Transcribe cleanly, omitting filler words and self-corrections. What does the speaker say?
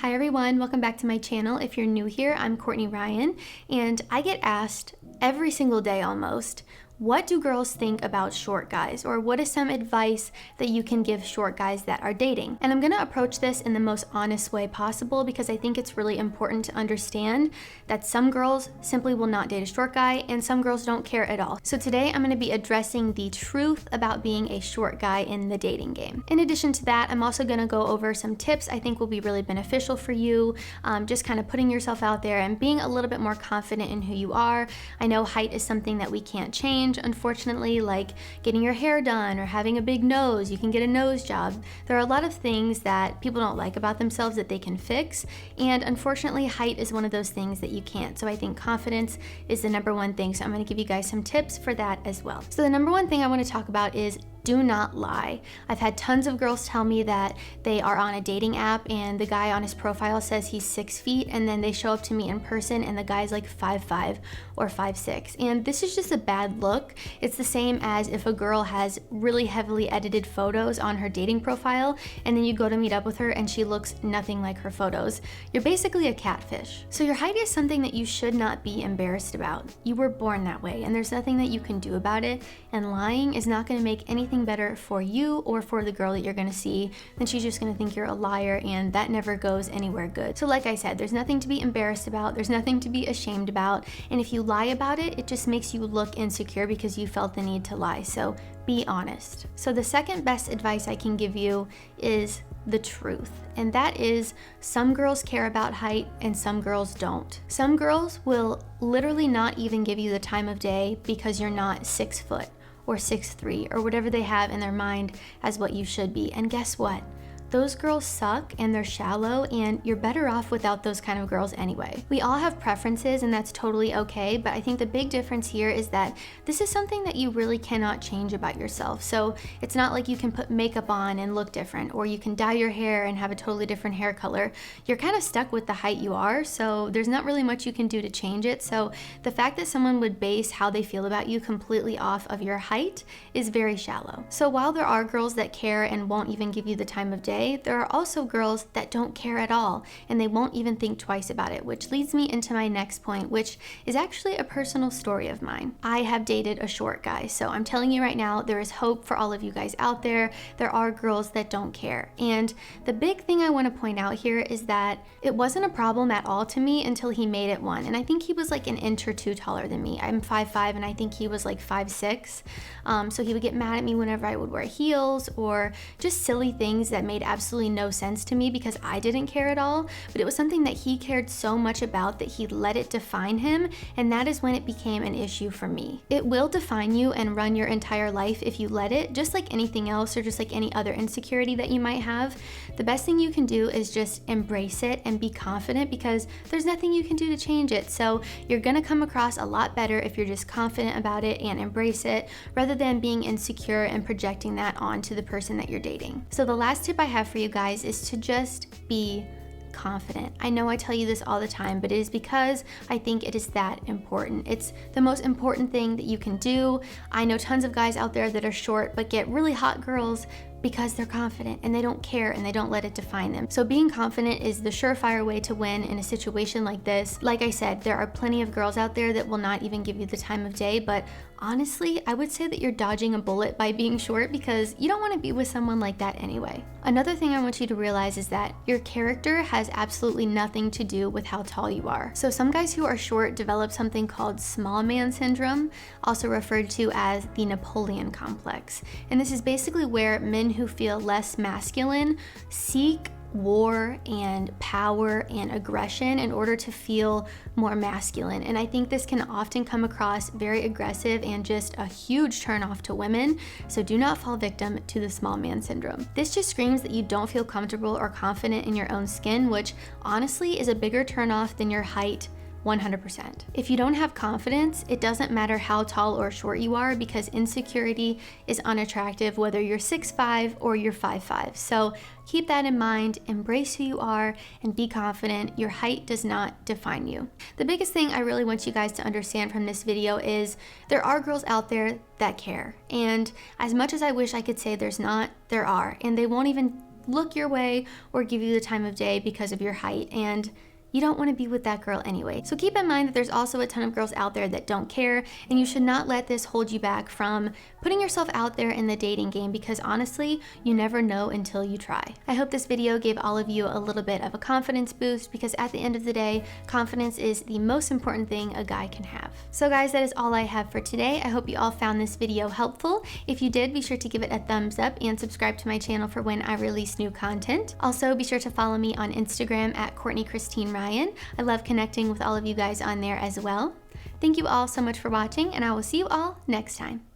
Hi everyone, welcome back to my channel. If you're new here, I'm Courtney Ryan, and I get asked every single day almost, what do girls think about short guys? Or what is some advice that you can give short guys that are dating? And I'm gonna approach this in the most honest way possible because I think it's really important to understand that some girls simply will not date a short guy and some girls don't care at all. So today I'm gonna be addressing the truth about being a short guy in the dating game. In addition to that, I'm also gonna go over some tips I think will be really beneficial for you, just kind of putting yourself out there and being a little bit more confident in who you are. I know height is something that we can't change, unfortunately, like getting your hair done or having a big nose. You can get a nose job. There are a lot of things that people don't like about themselves that they can fix, and unfortunately height is one of those things that you can't. So I think confidence is the number one thing, so I'm going to give you guys some tips for that as well. So the number one thing I want to talk about is do not lie. I've had tons of girls tell me that they are on a dating app and the guy on his profile says he's 6 feet, and then they show up to me in person and the guy's like 5'5" or 5'6", and this is just a bad look. It's the same as if a girl has really heavily edited photos on her dating profile and then you go to meet up with her and she looks nothing like her photos. You're basically a catfish. So your height is something that you should not be embarrassed about. You were born that way and there's nothing that you can do about it, and lying is not going to make anything better for you or for the girl that you're gonna see. Then she's just gonna think you're a liar, and that never goes anywhere good. So like I said, there's nothing to be embarrassed about, there's nothing to be ashamed about, and if you lie about it, it just makes you look insecure because you felt the need to lie. So be honest. So the second best advice I can give you is the truth, and that is some girls care about height and some girls don't. Some girls will literally not even give you the time of day because you're not 6 foot or 6'3", or whatever they have in their mind as what you should be. And guess what? Those girls suck and they're shallow, and you're better off without those kind of girls anyway. We all have preferences and that's totally okay, but I think the big difference here is that this is something that you really cannot change about yourself. So it's not like you can put makeup on and look different, or you can dye your hair and have a totally different hair color. You're kind of stuck with the height you are, so there's not really much you can do to change it. So the fact that someone would base how they feel about you completely off of your height is very shallow. So while there are girls that care and won't even give you the time of day, there are also girls that don't care at all and they won't even think twice about it, which leads me into my next point, which is actually a personal story of mine. I have dated a short guy, so I'm telling you right now, there is hope for all of you guys out there. There are girls that don't care, and the big thing I want to point out here is that it wasn't a problem at all to me until he made it one, and I think he was like an inch or two taller than me. I'm 5'5", and I think he was like 5'6", so he would get mad at me whenever I would wear heels or just silly things that made absolutely no sense to me because I didn't care at all, but it was something that he cared so much about that he let it define him, and that is when it became an issue for me. It will define you and run your entire life if you let it, just like anything else or just like any other insecurity that you might have. The best thing you can do is just embrace it and be confident, because there's nothing you can do to change it. So you're gonna come across a lot better if you're just confident about it and embrace it, rather than being insecure and projecting that onto the person that you're dating. So the last tip I have for you guys is to just be confident. I know I tell you this all the time, but it is because I think it is that important. It's the most important thing that you can do. I know tons of guys out there that are short but get really hot girls because they're confident and they don't care and they don't let it define them. So being confident is the surefire way to win in a situation like this. Like I said, there are plenty of girls out there that will not even give you the time of day, but honestly, I would say that you're dodging a bullet by being short, because you don't want to be with someone like that anyway. Another thing I want you to realize is that your character has absolutely nothing to do with how tall you are. So some guys who are short develop something called small man syndrome, also referred to as the Napoleon complex. And this is basically where men who feel less masculine seek war and power and aggression in order to feel more masculine. And I think this can often come across very aggressive and just a huge turnoff to women. So do not fall victim to the small man syndrome. This just screams that you don't feel comfortable or confident in your own skin, which honestly is a bigger turnoff than your height 100%. If you don't have confidence, it doesn't matter how tall or short you are, because insecurity is unattractive whether you're 6'5" or you're 5'5". So keep that in mind, embrace who you are, and be confident. Your height does not define you. The biggest thing I really want you guys to understand from this video is there are girls out there that care. And as much as I wish I could say there's not, there are. And they won't even look your way or give you the time of day because of your height, and you don't want to be with that girl anyway. So keep in mind that there's also a ton of girls out there that don't care, and you should not let this hold you back from putting yourself out there in the dating game, because honestly, you never know until you try. I hope this video gave all of you a little bit of a confidence boost, because at the end of the day, confidence is the most important thing a guy can have. So guys, that is all I have for today. I hope you all found this video helpful. If you did, be sure to give it a thumbs up and subscribe to my channel for when I release new content. Also, be sure to follow me on Instagram at Courtney Christine Ryan. I love connecting with all of you guys on there as well. Thank you all so much for watching, and I will see you all next time.